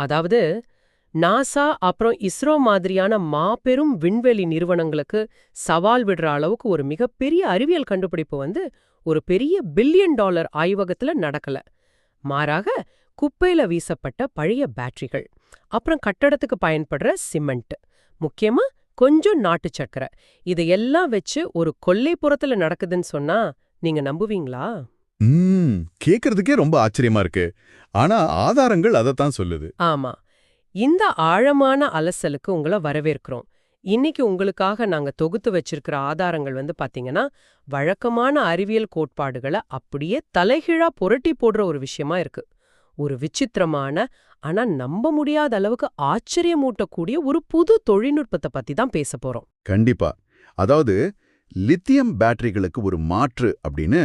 அதாவது நாசா அப்புறம் இஸ்ரோ மாதிரியான மாபெரும் விண்வெளி நிறுவனங்களுக்கு சவால் விடுற அளவுக்கு ஒரு மிகப்பெரிய அறிவியல் கண்டுபிடிப்பு ஒரு பெரிய பில்லியன் டாலர் ஆய்வகத்துல நடக்கல. மாறாக குப்பையில வீசப்பட்ட பழைய பேட்டரிகள், அப்புறம் கட்டடத்துக்கு பயன்படுற சிமெண்ட், முக்கியமா கொஞ்சம் நாட்டு சக்கரை, இதையெல்லாம் வச்சு ஒரு கொல்லைப்புறத்துல நடக்குதுன்னு சொன்னா நீங்க நம்புவீங்களா? கேக்குறதுக்கே ரொம்ப ஆச்சரியமா இருக்கு. ஆனா ஆதாரங்கள் அதத்தான் சொல்லுது. ஆமா. இந்த ஆழமான அலசலுக்கு உங்கள வரவேற்கிறோம். இன்னைக்கு உங்களுக்காக நாங்க தொகுத்து வச்சிருக்கிற ஆதாரங்கள் பாத்தீங்கன்னா, வழக்கமான அறிவியல் கோட்பாடுகளை அப்படியே தலைகீழா புரட்டி போடுற ஒரு விஷயமா இருக்கு. ஒரு விசித்திரமான, ஆனா நம்ப முடியாத அளவுக்கு ஆச்சரியமூட்டக்கூடிய ஒரு புது தொழில்நுட்பத்தை பத்தி தான் பேச போறோம். கண்டிப்பா. அதாவது லித்தியம் பேட்டரிகளுக்கு ஒரு மாற்று அப்படின்னு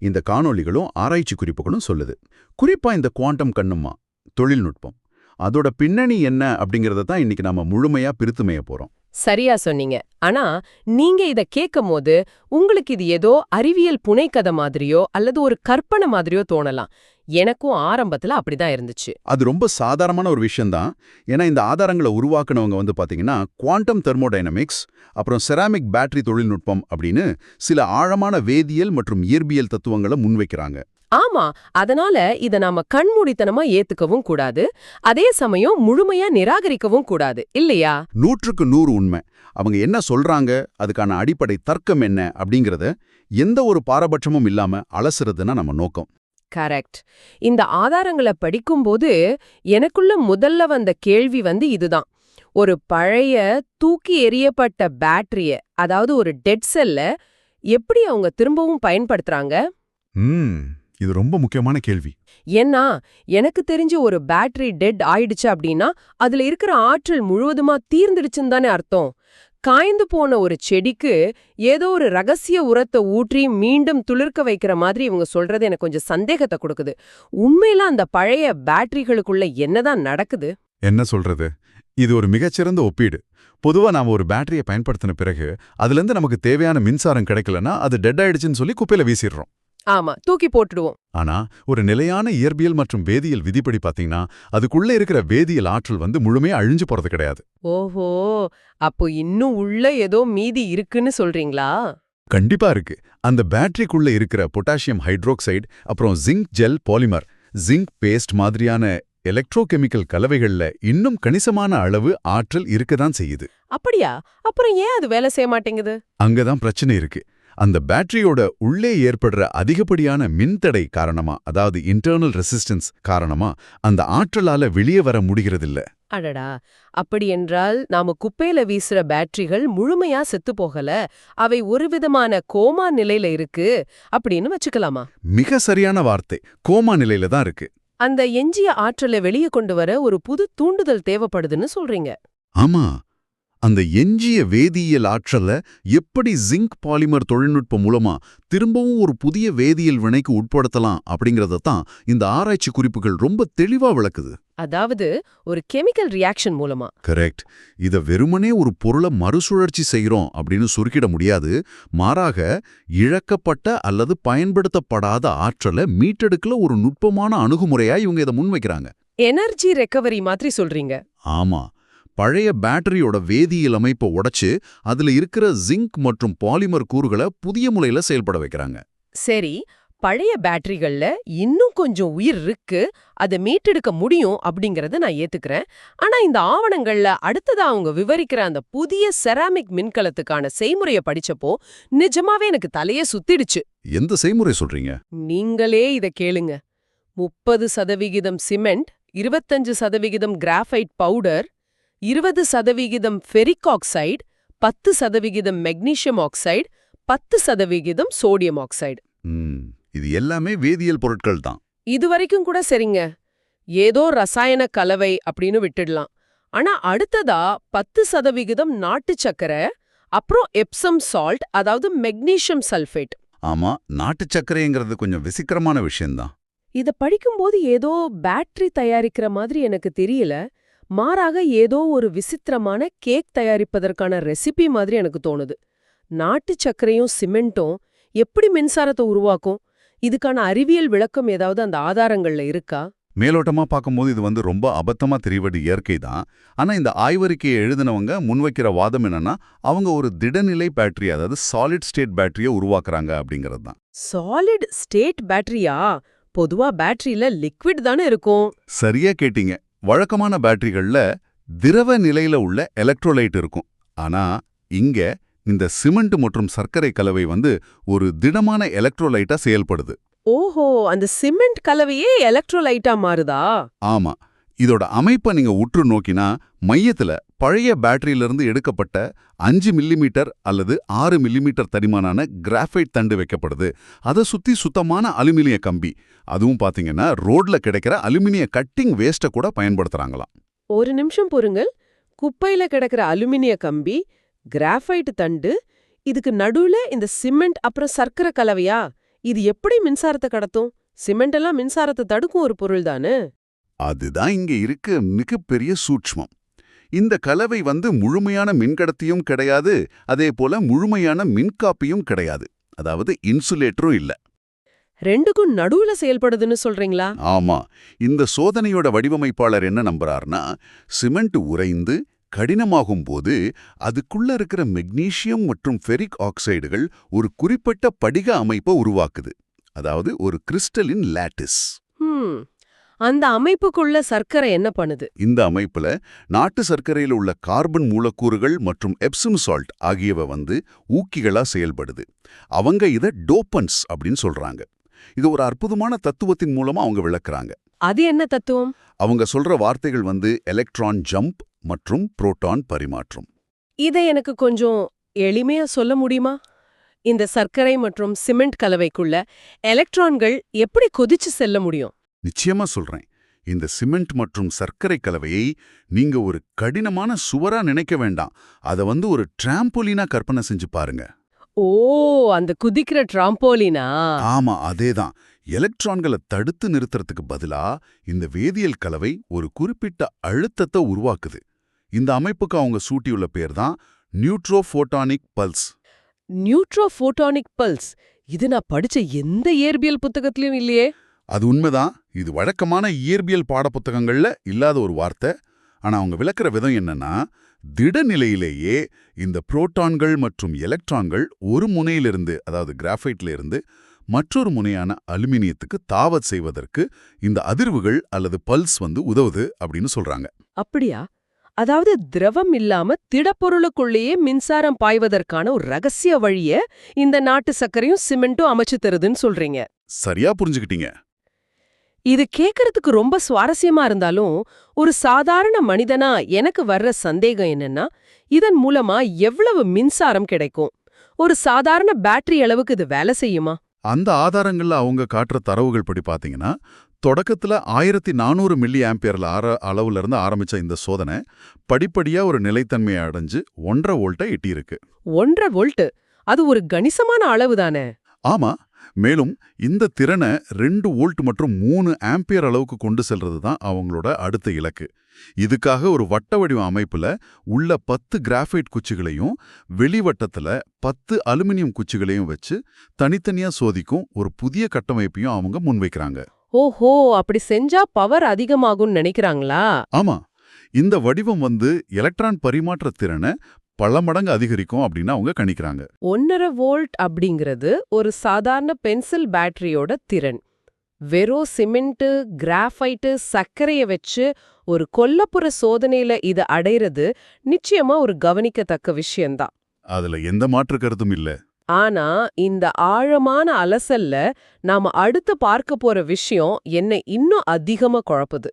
இந்த காணொளிகளும் ஆராய்ச்சி குறிப்புகளும் சொல்லுது. குறிப்பா இந்த குவாண்டம் கண்ணுமா தொழில்நுட்பம், அதோட பின்னணி என்ன அப்படிங்கறத தான் இன்னைக்கு நாம முழுமையா பிரித்துமைய போறோம். சரியா சொன்னீங்க. ஆனா நீங்க இத கேட்கும்போது உங்களுக்கு இது ஏதோ அறிவியல் புனைக்கதை மாதிரியோ அல்லது ஒரு கற்பனை மாதிரியோ தோணலாம். எனக்கும் ஆரம்பத்துல அப்படிதான் இருந்துச்சு. அது ரொம்ப சாதாரணமான ஒரு விஷயம்தான். ஏன்னா இந்த ஆதாரங்களை உருவாக்குனவங்க பாத்தீங்கன்னா குவாண்டம் தெர்மோடைனமிக்ஸ், அப்புறம் செராமிக் பேட்டரி தொழில்நுட்பம் அப்படின்னு சில ஆழமான வேதியியல் மற்றும் இயற்பியல் தத்துவங்களை முன்வைக்கிறாங்க. ஆமா, அதனால இத நாம கண்மூடித்தனமா ஏத்துக்கவும் கூடாது, அதே சமயம் முழுமையா நிராகரிக்கவும் கூடாது, இல்லையா? 100க்கு 100 உண்மை. அவங்க என்ன சொல்றாங்க, அதுக்கான அடிப்படை தர்க்கம் என்ன அப்படிங்கறத எந்த ஒரு பாரபட்சமும் இல்லாம அலசுறதுன்னா நம்ம நோக்கம். கரெக்ட். இந்த ஆதாரங்களை படிக்கும்போது எனக்குள்ள முதல்ல வந்த கேள்வி இதுதான். ஒரு பழைய தூக்கி எறியப்பட்ட பேட்டரிய, அதாவது ஒரு டெட் செல்ல எப்படி அவங்க திரும்பவும் பயன்படுத்துறாங்க? இது ரொம்ப முக்கியமான கேள்வி. ஏன்னா எனக்கு தெரிஞ்ச ஒரு பேட்டரி டெட் ஆயிடுச்சு அப்படின்னா அதுல இருக்கிற ஆற்றல் முழுவதுமா தீர்ந்துடுச்சுன்னு தானே அர்த்தம். காய்ந்து போன ஒரு செடிக்கு ஏதோ ஒரு ரகசிய உரத்தை ஊற்றி மீண்டும் துளிர்க்க வைக்கிற மாதிரி இவங்க சொல்றது எனக்கு கொஞ்சம் சந்தேகத்தை கொடுக்குது. உண்மையில அந்த பழைய பேட்டரிகளுக்குள்ள என்னதான் நடக்குது? என்ன சொல்றது? இது ஒரு மிகச்சிறந்த ஒப்பீடு. பொதுவா நாம ஒரு பேட்டரியை பயன்படுத்தின பிறகு அதுல இருந்து நமக்கு தேவையான மின்சாரம் கிடைக்கலன்னா அது டெட் ஆயிடுச்சுன்னு சொல்லி குப்பையில வீசிடுறோம். ஆமா, தூக்கி போட்டுடுவோம். ஆனா ஒரு நிலையான இயற்பியல் மற்றும் வேதியியல் விதிப்படி பாத்தீங்கன்னா அதுக்குள்ள இருக்கிற வேதியியல் ஆற்றல் முழுமையா அழிஞ்சு போறது கிடையாது. ஓஹோ, அப்போ இன்னும் உள்ள ஏதோ மீதி இருக்குன்னு சொல்றீங்களா? கண்டிப்பா இருக்கு. அந்த பேட்டரிக்குள்ள இருக்கிற பொட்டாசியம் ஹைட்ரோக்சைடு, அப்புறம் zinc gel polymer, zinc paste மாதிரியான எலக்ட்ரோகெமிக்கல் கலவைகள்ல இன்னும் கணிசமான அளவு ஆற்றல் இருக்கதான் செய்யுது. அப்படியா? அப்புறம் ஏன் அது வேலை செய்ய மாட்டேங்குது? அங்கதான் பிரச்சனை இருக்கு. அந்த பேட்டரியோட உள்ளே ஏற்படுற அதிகப்படியான மின்தடை காரணமா, அதாவது இன்டர்னல் ரெசிஸ்டன்ஸ் காரணமா அந்த ஆற்றலால வெளியே வர முடிகிறதில்ல. அடடா, அப்படி என்றால் நாம குப்பையில வீசுற பேட்டரிகள் முழுமையா செத்து போகல, அவை ஒரு விதமான கோமா நிலையில இருக்கு அப்படின்னு வச்சுக்கலாமா? மிக சரியான வார்த்தை. கோமா நிலையில தான் இருக்கு. அந்த எஞ்சிய ஆற்றலை வெளியே கொண்டு வர ஒரு புது தூண்டுதல் தேவைப்படுதுன்னு சொல்றீங்க. ஆமா, அந்த எஞ்சிய வேதியியல் ஆற்றலை எப்படி ஜிங்க் பாலிமர் தொழில்நுட்பம் மூலமா திரும்பவும் ஒரு புதிய வேதியியல் வினைக்கு உட்படுத்தலாம் அப்படிங்கறதான் இந்த ஆராய்ச்சி குறிப்புகள் ரொம்ப தெளிவா விளக்குது. அதாவது ஒரு கெமிக்கல் ரியாக்ஷன் மூலமா. கரெக்ட். இத வெறுமனே ஒரு பொருளை மறுசுழற்சி செய்யறோம் அப்படின்னு சுருக்கிட முடியாது. மாறாக இழக்கப்பட்ட அல்லது பயன்படுத்தப்படாத ஆற்றலை மீட்டெடுக்கல ஒரு நுட்பமான அணுகுமுறையா இவங்க இதை முன்வைக்கிறாங்க. எனர்ஜி ரெக்கவரி மாதிரி சொல்றீங்க. ஆமா, பழைய பேட்டரியோட வேதியியல் அமைப்பை உடைச்சு அதுல இருக்கிற ஜிங்க் மற்றும் பாலிமர் கூறுகளை புதிய முறையில செயல்பட வைக்கிறாங்க. சரி, பழைய பேட்டரிகள்ல இன்னும் கொஞ்சம் உயிர் இருக்கு, அதை மீட்டெடுக்க முடியும் அப்படிங்கறத நான் ஏத்துக்கிறேன். ஆனா இந்த ஆவணங்கள்ல அடுத்ததா அவங்க விவரிக்கிற அந்த புதிய செராமிக் மின்கலத்துக்கான செய்முறையை படிச்சப்போ நிஜமாவே எனக்கு தலையே சுத்திடுச்சு. எந்த செய்முறை சொல்றீங்க? நீங்களே இத கேளுங்க. 30% cement, 25% graphite powder, 20% ferric oxide, 10% magnesium oxide, 10% sodium oxide. இது எல்லாமே வேதியியல் பொருட்கள் தான். இதுவரைக்கும் கூட சரிங்க, ஏதோ ரசாயன கலவை அப்படின்னு விட்டுடலாம். ஆனா அடுத்ததா 10% நாட்டு சக்கரை, அப்புறம் எப்சம் சால்ட், அதாவது மெக்னீசியம் சல்ஃபேட். ஆமா, நாட்டு சர்க்கரைங்கிறது கொஞ்சம் விசித்திரமான விஷயம்தான். இத படிக்கும்போது ஏதோ பேட்டரி தயாரிக்கிற மாதிரி எனக்கு தெரியல, மாறாக ஏதோ ஒரு விசித்திரமான கேக் தயாரிப்பதற்கான ரெசிபி மாதிரி எனக்கு தோணுது. நாட்டு சர்க்கரையும் சிமெண்ட்டும் எப்படி மின்சாரத்தை உருவாக்கும்? இதுக்கான அறிவியல் விளக்கம் ஏதாவது அந்த ஆதாரங்கள்ல இருக்கா? மேலோட்டமா பார்க்கும்போது இது ரொம்ப அபத்தமா தெரிவது இயற்கை தான். ஆனா இந்த ஆய்வறிக்கையை எழுதினவங்க முன்வைக்கிற வாதம் என்னன்னா, அவங்க ஒரு திடநிலை பேட்டரி, அதாவது சாலிட் ஸ்டேட் பேட்டரியை உருவாக்குறாங்க அப்படிங்கிறது தான். சாலிட் ஸ்டேட் பேட்டரியா? பொதுவா பேட்டரியில லிக்விட் தானே இருக்கும். சரியா கேட்டீங்க. வழக்கமான பேட்டரிகள்ல திரவ நிலையில உள்ள எலக்ட்ரோலைட் இருக்கும். ஆனா இங்க இந்த சிமெண்ட் மற்றும் சர்க்கரை கலவை ஒரு திடமான எலக்ட்ரோலைட்டா செயல்படுது. ஓஹோ, அந்த சிமெண்ட் கலவையே எலக்ட்ரோலைட்டா மாறுதா? ஆமா. இதோட அமைப்பை நீங்க உற்று நோக்கினா, மையத்துல பழைய பேட்டரியிலிருந்து எடுக்கப்பட்ட 5 மில்லிமீட்டர் அல்லது 6 மில்லிமீட்டர் தடிமனான கிராஃபைட் தண்டு வைக்கப்படுது. அதை சுத்தி சுத்தமான அலுமினிய கம்பி, அதுவும் பாத்தீங்கன்னா ரோட்ல கிடைக்கிற அலுமினிய கட்டிங் வேஸ்ட்டை கூட பயன்படுத்துறாங்களாம். ஒரு நிமிஷம் பொறுங்கள். குப்பையில கிடக்கிற அலுமினிய கம்பி, கிராஃபைட் தண்டு, இதுக்கு நடுவுல இந்த சிமெண்ட் அப்புறம் சர்க்கரை கலவையா? இது எப்படி மின்சாரத்தை கடத்தும்? சிமெண்ட் எல்லாம் மின்சாரத்தை தடுக்கும் ஒரு பொருள் தானே. அதுதான் இங்க இருக்க மிகப்பெரிய சூட்ச்மம். இந்த கலவை முழுமையான மின்கடத்தியும் கிடையாது, அதே போல முழுமையான மின்காப்பியும் கிடையாது. அதாவது இன்சுலேட்டரும் இல்ல. ரெண்டுக்கும் நடுவுல செயல்படுதுன்னு சொல்றீங்களா? ஆமா. இந்த சோதனையோட வடிவமைப்பாளர் என்ன நம்புறார்னா, சிமெண்ட் உறைந்து கடினமாகும் போது அதுக்குள்ள இருக்கிற மெக்னீசியம் மற்றும் ஃபெரிக் ஆக்சைடுகள் ஒரு குறிப்பிட்ட படிக அமைப்பை உருவாக்குது. அதாவது ஒரு கிறிஸ்டலின் லாட்டிஸ். அந்த அமைப்புக்குள்ள சர்க்கரை என்ன பண்ணுது? இந்த அமைப்புல நாட்டு சர்க்கரையில் உள்ள கார்பன் மூலக்கூறுகள் மற்றும் எப்சம் சால்ட் ஆகியவை ஊக்கிகளா செயல்படுது. அவங்க இத டோப்பன்ஸ் அப்படின்னு சொல்றாங்க. இது ஒரு அற்புதமான தத்துவத்தின் மூலமா அவங்க விளக்குறாங்க. அது என்ன தத்துவம்? அவங்க சொல்ற வார்த்தைகள் எலக்ட்ரான் ஜம்ப் மற்றும் புரோட்டான் பரிமாற்றம். இதை எனக்கு கொஞ்சம் எளிமையா சொல்ல முடியுமா? இந்த சர்க்கரை மற்றும் சிமெண்ட் கலவைக்குள்ள எலக்ட்ரான்கள் எப்படி கொதிச்சு செல்ல முடியும்? நிச்சயமா சொல்றேன். இந்த சிமெண்ட் மற்றும் சர்க்கரை கலவையை நீங்க ஒரு கடினமான சுவரா நினைக்க வேண்டாம். அதை ஒரு டிராம்போலினா கற்பனை செஞ்சு பாருங்க. ஓ, அந்த குதிக்கிற டிராம்போலினா? ஆமா, அதேதான். எலக்ட்ரான்களை தடுத்து நிறுத்துறதுக்கு பதிலா இந்த வேதியியல் கலவை ஒரு குறிப்பிட்ட அழுத்தத்தை உருவாக்குது. இந்த அமைப்புக்கு அவங்க சூட்டியுள்ள பேர் தான் நியூட்ரோஃபோட்டானிக் பல்ஸ். நியூட்ரோஃபோட்டானிக் பல்ஸ்? இது நான் படிச்ச எந்த இயற்பியல் புத்தகத்திலயும் இல்லையே. அது உண்மைதான். இது வழக்கமான இயற்பியல் பாடப்புத்தகங்கள்ல இல்லாத ஒரு வார்த்தை. ஆனா அவங்க விளக்குற விதம் என்னன்னா, திடநிலையிலேயே இந்த புரோட்டான்கள் மற்றும் எலக்ட்ரான்கள் ஒரு முனையிலிருந்து, அதாவது கிராஃபைட்ல இருந்து மற்றொரு முனையான அலுமினியத்துக்கு தாவத் செய்வதற்கு இந்த அதிர்வுகள் அல்லது பல்ஸ் உதவுது அப்படின்னு சொல்றாங்க. அப்படியா? அதாவது திரவம் இல்லாம திடப்பொருளுக்குள்ளேயே மின்சாரம் பாய்வதற்கான ஒரு ரகசிய வழிய இந்த நாட்டு சர்க்கரையும் சிமெண்ட்டும் அமைச்சு தருதுன்னு சொல்றீங்க. சரியா புரிஞ்சுக்கிட்டீங்க. இது கேக்குறதுக்கு ரொம்ப சுவாரஸ்யமா இருந்தாலும், ஒரு சாதாரண மனிதனா எனக்கு வர்ற சந்தேகம் என்னன்னா, இதன் மூலமா எவ்வளவு மின்சாரம் கிடைக்கும்? ஒரு சாதாரண பேட்டரி அளவுக்கு இது வேலை செய்யுமா? அந்த ஆதாரங்கள்ல அவங்க காட்டுற தரவுகள் படி பாத்தீங்கன்னா, தொடக்கத்துல 1400 மில்லி ஆம்பியர்ல அளவுல இருந்து ஆரம்பிச்ச இந்த சோதனை படிப்படியா ஒரு நிலைத்தன்மையை அடைஞ்சு 1.5 வோல்ட்டை எட்டியிருக்கு. 1.5 வோல்ட்? அது ஒரு கணிசமான அளவு தானே. ஆமா. மேலும் இந்த திறனை 2 வோல்ட் மற்றும் 3 ஆம்பியர் அளவுக்கு கொண்டு செல்றது தான் அவங்களோட அடுத்த இலக்கு. இதுக்காக ஒரு வட்ட வடிவ அமைப்புல உள்ள 10 கிராஃபைட் குச்சிகளையும் வெளிவட்டத்துல 10 அலுமினியம் குச்சிகளையும் வச்சு தனித்தனியா சோதிக்கும் ஒரு புதிய கட்டமைப்பையும் அவங்க முன்வைக்கிறாங்க. ஓஹோ, அப்படி செஞ்சா பவர் அதிகமாகும்னு நினைக்கிறாங்களா? ஆமா. இந்த வடிவம் எலக்ட்ரான் பரிமாற்ற திறனை பல மடங்கு அதிகரிக்கும் அப்படின்னு அவங்க கணிக்கிறாங்க. 1.5 வோல்ட் அப்படிங்கிறது ஒரு சாதாரண பென்சில் பேட்டரியோட திறன். வெறும் சிமெண்ட், கிராஃபைட்டு, சர்க்கரைய வச்சு ஒரு கொல்லப்புற சோதனையில இது அடையிறது நிச்சயமா ஒரு கவனிக்கத்தக்க விஷயம்தான். அதுல எந்த மாற்று கருத்தும் இல்ல. ஆனா இந்த ஆழமான அலசல்ல நாம அடுத்து பார்க்க போற விஷயம் என்னை இன்னும் அதிகமா குழப்புது.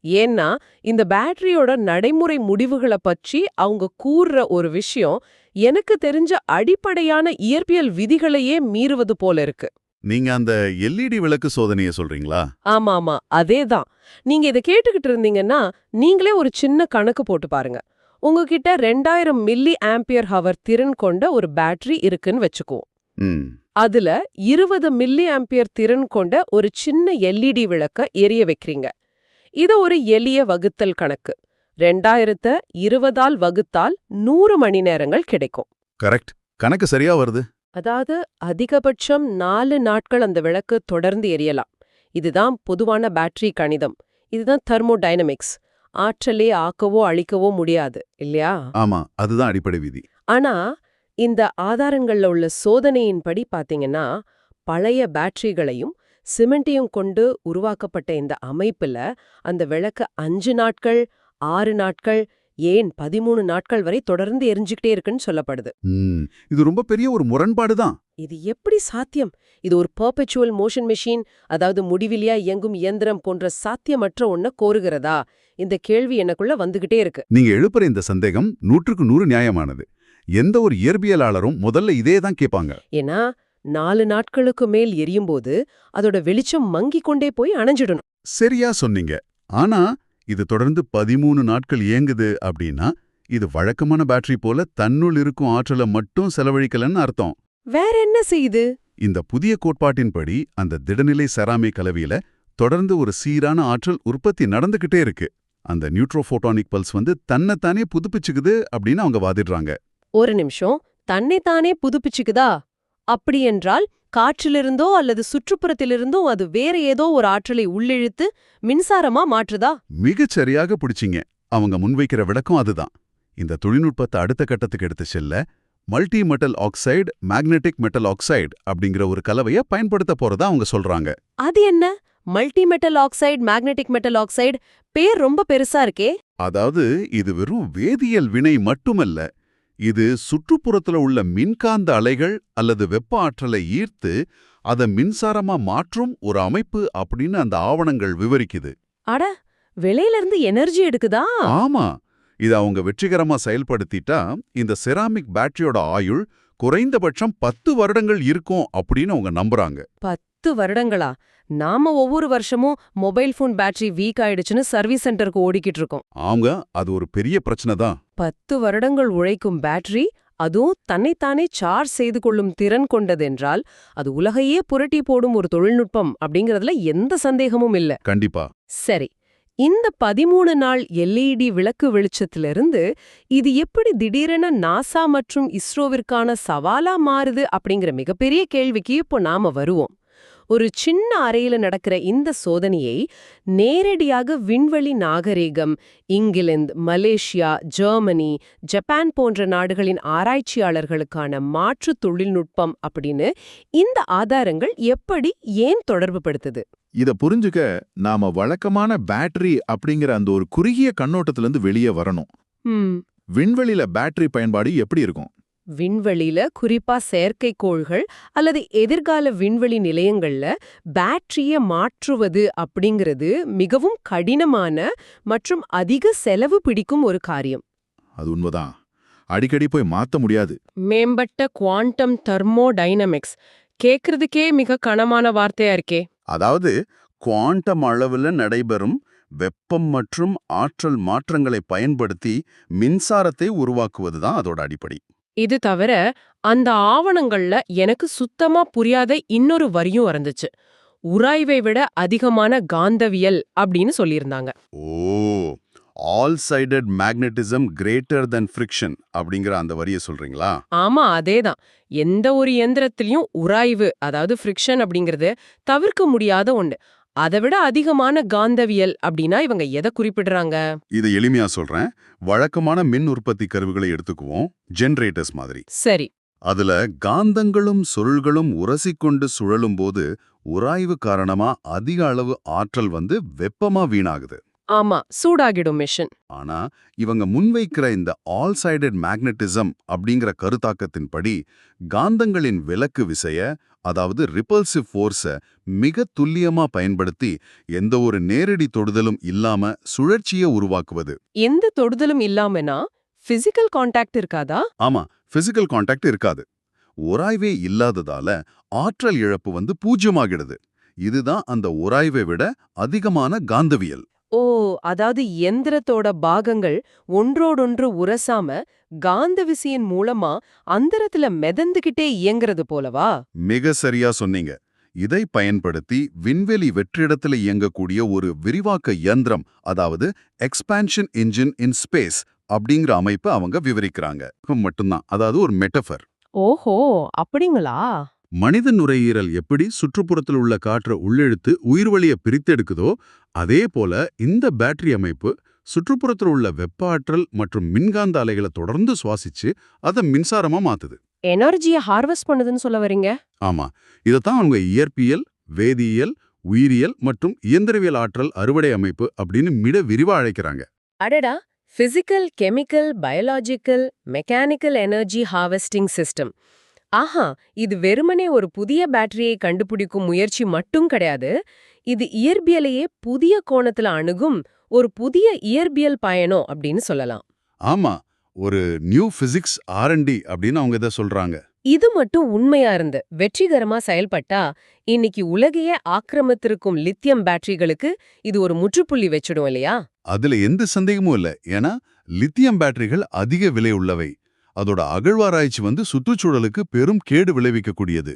ஏன்னா இந்த பேட்டரியோட நடைமுறை முடிவுகளை பற்றி அவங்க கூறுற ஒரு விஷயம் எனக்கு தெரிஞ்ச அடிப்படையான இயற்பியல் விதிகளையே மீறுவது போல இருக்கு. நீங்க அந்த எல்இடி விளக்கு சோதனையை சொல்றீங்களா? ஆமாமா, அதேதான். நீங்க இதை கேட்டுக்கிட்டு இருந்தீங்கன்னா நீங்களே ஒரு சின்ன கணக்கு போட்டு பாருங்க. உங்ககிட்ட 2000 மில்லி ஆம்பியர் ஹவர் திறன் கொண்ட ஒரு பேட்டரி இருக்குன்னு வச்சுக்குவோம். அதுல 20 மில்லி ஆம்பியர் திறன் கொண்ட ஒரு சின்ன எல்இடி விளக்க எரிய வைக்கிறீங்க. இது ஒரு எளிய வகுத்தல் கணக்கு. 2000 20ஆல் வகுத்தால் 100 மணி நேரங்கள் கிடைக்கும். கரெக்ட். கணக்கு சரியா வருது. அதாவது அதிகபட்சம் 4 நாட்கள் அந்த விளக்கு தொடர்ந்து எரியலாம். இதுதான் பொதுவான பேட்டரி கணிதம். இதுதான் தெர்மோடைனமிக்ஸ். ஆற்றலே ஆக்கவோ அழிக்கவோ முடியாது இல்லையா? ஆமா, அதுதான் அடிப்படை விதி. ஆனா இந்த ஆதாரங்கள்ல உள்ள சோதனையின்படி பாத்தீங்கன்னா, பழைய பேட்டரிகளையும் சிமெண்ட்டையும் கொண்டு உருவாக்கப்பட்ட இந்த அமைப்புல அந்த விளக்கு 5 நாட்கள், 6 நாட்கள், ஏன் 13 நாட்கள் வரை தொடர்ந்து எரிஞ்சுக்கிட்டே இருக்குன்னு சொல்லப்படுது. இது ரொம்ப பெரிய ஒரு முரண்பாடு தான். இது எப்படி சாத்தியம்? இது ஒரு பெர்பெச்சுவல் மோஷன் மெஷின், அதாவது முடிவிலியா இயங்கும் இயந்திரம் போன்ற சாத்தியமற்ற ஒன்ன கோருகிறதா? இந்த கேள்வி எனக்குள்ள வந்துகிட்டே இருக்கு. நீங்க எழுப்புற இந்த சந்தேகம் 100க்கு 100 நியாயமானது. எந்த ஒரு இயற்பியலாளரும் முதல்ல இதே தான் கேட்பாங்க. ஏன்னா 4 நாட்களுக்கு மேல் எரியும்போது அதோட வெளிச்சம் மங்கிக் கொண்டே போய் அணைஞ்சிடணும். சரியா சொன்னீங்க. ஆனா இது தொடர்ந்து 13 நாட்கள் இயங்குது அப்படின்னா இது வழக்கமான பேட்டரி போல தன்னுள் இருக்கும் ஆற்றலை மட்டும் செலவழிக்கலன்னு அர்த்தம். வேற என்ன செய்யுது? இந்த புதிய கோட்பாட்டின்படி அந்த திடநிலை செராமிக் கலவையில தொடர்ந்து ஒரு சீரான ஆற்றல் உற்பத்தி நடந்துகிட்டே இருக்கு. அந்த நியூட்ரோஃபோட்டானிக் பல்ஸ் தன்னைத்தானே புதுப்பிச்சுக்குது அப்படின்னு அவங்க வாதிடுறாங்க. ஒரு நிமிஷம், தன்னைத்தானே புதுப்பிச்சுக்குதா? அப்படி என்றால் காற்றிலிருந்தோ அல்லது சுற்றுப்புறத்திலிருந்தோ அது வேற ஏதோ ஒரு ஆற்றலை உள்ளிழுத்து மின்சாரமா மாற்றுதா? மிகச் சரியாக பிடிச்சிங்க. அவங்க முன்வைக்கிற விளக்கம் அதுதான். இந்த தொழில்நுட்பத்தை அடுத்த கட்டத்துக்கு எடுத்து செல்ல multi metal oxide, magnetic metal oxide அப்படிங்கிற ஒரு கலவையை பயன்படுத்த போறதா அவங்க சொல்றாங்க. அது என்ன? Multi metal oxide, magnetic metal oxide, பேர் ரொம்ப பெருசா இருக்கே. அதாவது இது வெறும் வேதியியல் வினை மட்டுமல்ல, இது சுற்றுப்புறத்துல உள்ள மின்காந்த அலைகள் அல்லது வெப்ப ஆற்றலை ஈர்த்து அதை மின்சாரமா மாற்றும் ஒரு அமைப்பு அப்படின்னு அந்த ஆவணங்கள் விவரிக்குது. அட, வெளியில இருந்து எனர்ஜி எடுக்குதா? ஆமா, இத அவங்க வெற்றிகரமா செயல்படுத்திட்டா இந்த செராமிக் பேட்டரியோட ஆயுள் குறைந்தபட்சம் 10 வருடங்கள் இருக்கும் அப்படின்னு அவங்க நம்புறாங்க. 10 வருடங்களா? நாம ஒவ்வொரு வருஷமும் மொபைல் போன் பேட்டரி வீக் ஆயிடுச்சுன்னு சர்வீஸ் சென்டருக்கு ஓடிக்கிட்டு இருக்கோம். ஆங்க, அது ஒரு பெரிய பிரச்சனை தான். 10 வருடங்கள் உழைக்கும் பேட்டரி, அதுவும் தன்னைத்தானே சார்ஜ் செய்து கொள்ளும் திறன் கொண்டதென்றால் அது உலகையே புரட்டி போடும் ஒரு தொழில்நுட்பம் அப்படிங்கறதுல எந்த சந்தேகமும் இல்ல. கண்டிப்பா. சரி, இந்த 13 நாள் எல்இடி விளக்கு வெளிச்சத்திலிருந்து இது எப்படி திடீரென நாசா மற்றும் இஸ்ரோவிற்கான சவாலா மாறுது அப்படிங்கிற மிகப்பெரிய கேள்விக்கு இப்போ நாம வருவோம். ஒரு சின்ன அறையில நடக்கிற இந்த சோதனையை நேரடியாக விண்வெளி நாகரிகம், இங்கிலாந்து, மலேசியா, ஜெர்மனி, ஜப்பான் போன்ற நாடுகளின் ஆராய்ச்சியாளர்களுக்கான மாற்று தொழில்நுட்பம் அப்படின்னு இந்த ஆதாரங்கள் எப்படி, ஏன் தொடர்பு படுத்துது? இத புரிஞ்சுக்க நாம வழக்கமான பேட்டரி அப்படிங்கிற அந்த ஒரு குறுகிய கண்ணோட்டத்திலிருந்து வெளியே வரணும். விண்வெளியில பேட்டரி பயன்பாடு எப்படி இருக்கும்? விண்வெளியில, குறிப்பா செயற்கைக்கோள்கள் அல்லது எதிர்கால விண்வெளி நிலையங்கள்ல பேட்டரிய மாற்றுவது அப்படிங்கிறது மிகவும் கடினமான மற்றும் அதிக செலவு பிடிக்கும் ஒரு காரியம். அது உண்மைதான். அடிக்கடி போய் மாத்த முடியாது. மேம்பட்ட குவாண்டம் தெர்மோடைனமிக்ஸ் கேக்குறதுக்கே மிக கனமான வார்த்தையா இருக்கே. அதாவது குவாண்டம் அளவுல நடைபெறும் வெப்பம் மற்றும் ஆற்றல் மாற்றங்களை பயன்படுத்தி மின்சாரத்தை உருவாக்குவதுதான் அதோட அடிப்படை. இது தவிர அந்த ஆவணங்கள்ல எனக்கு சுத்தமா புரியாத இன்னொரு வரியும் இருந்துச்சு. உராய்வை விட அதிகமான காந்தவியல் அப்படின்னு சொல்லியிருந்தாங்க. ஓ, all sided magnetism greater than friction அப்படிங்கிற அந்த வரியை சொல்றீங்களா? ஆமா, அதேதான். எந்த ஒரு இயந்திரத்திலையும் உராய்வு, அதாவது ஃப்ரிக்ஷன் அப்படிங்கிறது தவிர்க்க முடியாத ஒண்ணு. அதை விட அதிகமான காந்தவியல் அப்படின்னா இவங்க எதை குறிப்பிடுறாங்க? இதை எளிமையா சொல்றேன். வழக்கமான மின் உற்பத்தி கருவிகளை எடுத்துக்குவோம், ஜெனரேட்டர்ஸ் மாதிரி. சரி. அதுல காந்தங்களும் சுருள்களும் உரசிக்கொண்டு சுழலும் போது உராய்வு காரணமா அதிக அளவு ஆற்றல் வெப்பமா வீணாகுது. ஆமா, சூடாகிடும் மிஷின். ஆனா இவங்க முன்வைக்கிற இந்த ஆல் சைடட் மேக்னெட்டிசம் அப்படிங்கிற கருத்தாக்கத்தின்படி காந்தங்களின் விலக்கு விசைய, அதாவது ரிப்பல்சிவ் ஃபோர்ஸ மிக துல்லியமா பயன்படுத்தி எந்த ஒரு நேரடி தொடுதலும் இல்லாம சுழற்சியை உருவாக்குவது. எந்த தொடுதலும் இல்லாமனா பிசிக்கல் கான்டாக்ட் இருக்காதா? ஆமா, பிசிக்கல் கான்டாக்ட் இருக்காது. உராய்வே இல்லாததால ஆற்றல் இழப்பு பூஜ்யமாகிடுது. இதுதான் அந்த உராய்வை விட அதிகமான காந்தவியல். ஓ, அதாவது எந்திரத்தோட பாகங்கள் ஒன்றோடொன்று உரசாம காந்த விசையின் மூலமா அந்தரத்துல மிதந்துகிட்டே இயங்குறது போலவா? மிக சரியா சொன்னீங்க. இதை பயன்படுத்தி விண்வெளி வெற்றிடத்துல இயங்கக்கூடிய ஒரு விரிவாக்க யந்திரம், அதாவது எக்ஸ்பான்ஷன் இன்ஜின் இன் ஸ்பேஸ் அப்படிங்கிற அமைப்பை அவங்க விவரிக்கிறாங்க மட்டும்தான். அதாவது ஒரு மெட்டஃபர். ஓஹோ, அப்படிங்களா? மனித நுரையீரல் எப்படி சுற்றுப்புறத்தில் உள்ள காற்றை உள்ளிழுத்து உயிர்வளியை பிரித்தெடுக்குதோ அதே போல இந்த பேட்டரி அமைப்பு சுற்றுப்புறத்தில் உள்ள வெப்ப ஆற்றல் மற்றும் மின்காந்த அலைகளை தொடர்ந்து சுவாசிச்சு அதை மின்சாரமா மாத்துது. எனர்ஜியை ஹார்வெஸ்ட் பண்ணுதுன்னு சொல்ல வரீங்க? ஆமா, இதைத்தான் அவங்க இயற்பியல், வேதியியல், உயிரியல் மற்றும் இயந்திரவியல் ஆற்றல் அறுவடை அமைப்பு அப்படின்னு மிக விரிவா அழைக்கிறாங்க. அடடா, physical, chemical, biological, mechanical energy harvesting system. ஆஹா, இது வெறுமனே ஒரு புதிய பேட்டரியை கண்டுபிடிக்கும் முயற்சி மட்டும் கிடையாது. இது இயற்பியலையே புதிய கோணத்துல அணுகும் ஒரு புதிய இயற்பியல் பயணம் அப்படின்னு சொல்லலாம். ஆமா, ஒரு நியூ பிசிக்ஸ் R&D அப்படின்னு அவங்க இதை சொல்றாங்க. இது மட்டும் உண்மையா இருந்து வெற்றிகரமா செயல்பட்டா இன்னைக்கு உலகையே ஆக்கிரமித்திருக்கும் லித்தியம் பேட்டரிகளுக்கு இது ஒரு முற்றுப்புள்ளி வச்சிடும் இல்லையா? அதுல எந்த சந்தேகமும் இல்ல. ஏன்னா லித்தியம் பேட்டரிகள் அதிக விலை உள்ளவை. அதோட அகழ்வாராய்ச்சி சுற்றுச்சூழலுக்கு பெரும் கேடு விளைவிக்கக்கூடியது.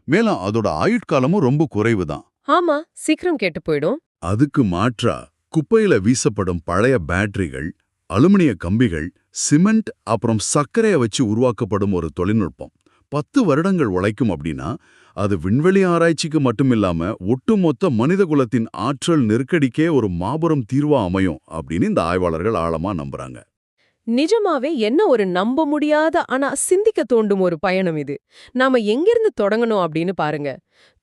மேலும் அதோட ஆயுட்காலமும் ரொம்ப குறைவுதான். ஆமா, சீக்கிரம் கேட்டு போயிடும். அதுக்கு மாற்றா குப்பையில வீசப்படும் பழைய பேட்டரிகள், அலுமினிய கம்பிகள், சிமெண்ட் அப்புறம் சர்க்கரையை வச்சு உருவாக்கப்படும் ஒரு தொழில்நுட்பம் 10 வருடங்கள் உழைக்கும் அப்படின்னா அது விண்வெளி ஆராய்ச்சிக்கு மட்டுமில்லாம ஒட்டுமொத்த மனித குலத்தின் ஆற்றல் நெருக்கடிக்கே ஒரு மாபெரும் தீர்வா அமையும் அப்படின்னு இந்த ஆய்வாளர்கள் ஆழமா நம்புறாங்க. நிஜமாவே என்ன ஒரு நம்ப முடியாத ஆனா சிந்திக்க தோண்டும் ஒரு பயணம் இது. நாம எங்கிருந்து தொடங்கணும் அப்படின்னு பாருங்க.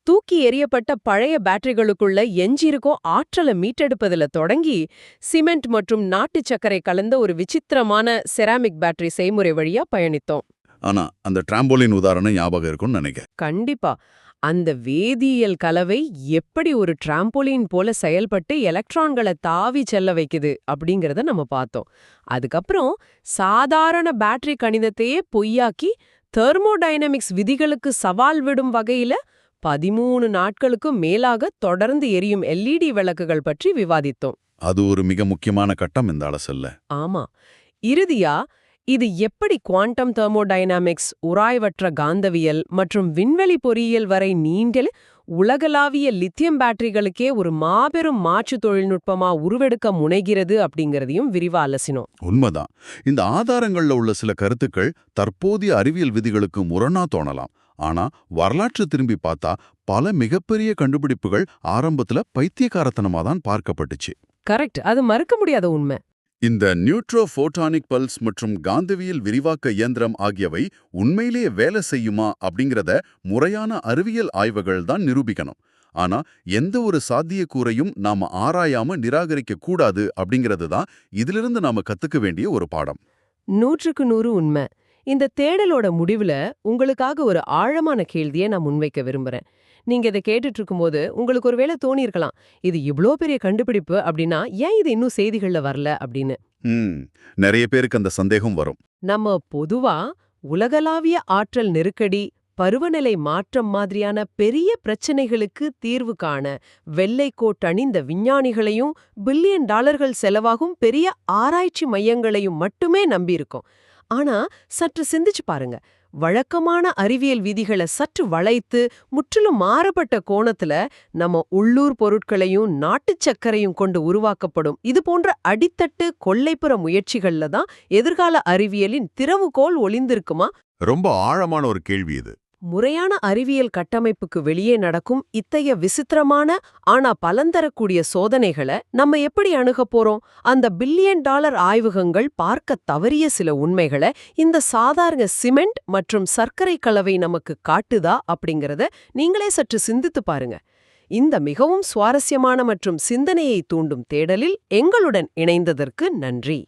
தூக்கி எறியப்பட்ட பழைய பேட்டரிகளுக்குள்ள எஞ்சிருக்கோ ஆற்றலை மீட்டெடுப்பதுல தொடங்கி சிமெண்ட் மற்றும் நாட்டு சர்க்கரை கலந்த ஒரு விசித்திரமான செராமிக் பேட்டரி செய்முறை வழியா பயணித்தோம். ஆனா அந்த டிராம்போலின் உதாரணம் ஞாபகம் இருக்கும்னு நினைக்கிறேன். கண்டிப்பா. அந்த வேதியியல் கலவை எப்படி ஒரு டிராம்போலின் போல செயல்பட்டு எலக்ட்ரான்களை தாவி செல்ல வைக்குது அப்படிங்கறத நம்ம பார்த்தோம். அதுக்கப்புறம் சாதாரண பேட்டரி கணிதத்தையே பொய்யாக்கி தெர்மோடைனமிக்ஸ் விதிகளுக்கு சவால் விடும் வகையில 13 நாட்களுக்கும் மேலாக தொடர்ந்து எரியும் LED விளக்குகள் பற்றி விவாதித்தோம். அது ஒரு மிக முக்கியமான கட்டம் இந்த அலசல்ல. ஆமா, இறுதியா இது எப்படி குவாண்டம் தெர்மோடைனாமிக்ஸ், உராய்வற்ற காந்தவியல் மற்றும் விண்வெளி பொறியியல் வரை நீண்ட உலகளாவிய லித்தியம் பேட்டரிகளுக்கே ஒரு மாபெரும் மாற்று தொழில்நுட்பமா உருவெடுக்க முனைகிறது அப்படிங்கறதையும் விரிவா அலசினோம். உண்மைதான். இந்த ஆதாரங்கள்ல உள்ள சில கருத்துக்கள் தற்போதைய அறிவியல் விதிகளுக்கு முரணா தோணலாம். ஆனா வரலாற்று திரும்பி பார்த்தா பல மிகப்பெரிய கண்டுபிடிப்புகள் ஆரம்பத்துல பைத்தியக்காரத்தனமா தான் பார்க்கப்பட்டுச்சு. கரெக்ட், அது மறுக்க முடியாத உண்மை. இந்த நியூட்ரோ ஃபோட்டானிக் பல்ஸ் மற்றும் காந்தவியல் விரிவாக்க இயந்திரம் ஆகியவை உண்மையிலேயே வேலை செய்யுமா அப்படிங்கிறத முறையான அறிவியல் ஆய்வுகள் தான் நிரூபிக்கணும். ஆனா எந்த ஒரு சாத்தியக்கூறையும் நாம ஆராயாம நிராகரிக்க கூடாது அப்படிங்கிறது தான் இதிலிருந்து நாம கத்துக்க வேண்டிய ஒரு பாடம். 100க்கு 100 உண்மை. இந்த தேடலோட முடிவுல உங்களுக்காக ஒரு ஆழமான கேள்வியை நான் முன்வைக்க விரும்புறேன். நீங்க இதை கேட்டுட்டு இருக்கும்போது உங்களுக்கு ஒருவேளை தோணியிருக்கலாம், இது இவ்ளோ பெரிய கண்டுபிடிப்பு அப்படின்னா ஏன் இது இன்னும் செய்திகள்ல வரல அப்படின்னு. நிறைய பேருக்கு அந்த சந்தேகம் வரும். நம்ம பொதுவா உலகளாவிய ஆற்றல் நெருக்கடி, பருவநிலை மாற்றம் மாதிரியான பெரிய பிரச்சனைகளுக்கு தீர்வு காண வெள்ளை கோட் அணிந்த விஞ்ஞானிகளையும் பில்லியன் டாலர்கள் செலவாகும் பெரிய ஆராய்ச்சி மையங்களையும் மட்டுமே நம்பியிருக்கோம். ஆனா சற்று சிந்திச்சு பாருங்க. வழக்கமான அறிவியல் விதிகளை சற்று வளைத்து முற்றிலும் மாறுபட்ட கோணத்துல நம்ம உள்ளூர் பொருட்களையும் நாட்டுச் சர்க்கரையும் கொண்டு உருவாக்கப்படும் இது போன்ற அடித்தட்டு கொள்ளைப்புற முயற்சிகள்ல தான் எதிர்கால அறிவியலின் திறவுகோல் ஒளிந்திருக்குமா? ரொம்ப ஆழமான ஒரு கேள்வி இது. முறையான அறிவியல் கட்டமைப்புக்கு வெளியே நடக்கும் இத்தகைய விசித்திரமான ஆனா பலந்தரக்கூடிய சோதனைகளை நம்ம எப்படி அணுகப் போறோம்? அந்த பில்லியன் டாலர் ஆய்வகங்கள் பார்க்க தவறிய சில உண்மைகளை இந்த சாதாரண சிமெண்ட் மற்றும் சர்க்கரை கலவை நமக்கு காட்டுதா அப்படிங்கறத நீங்களே சற்று சிந்தித்து பாருங்க. இந்த மிகவும் சுவாரஸ்யமான மற்றும் சிந்தனையை தூண்டும் தேடலில் எங்களுடன் இணைந்ததற்கு நன்றி.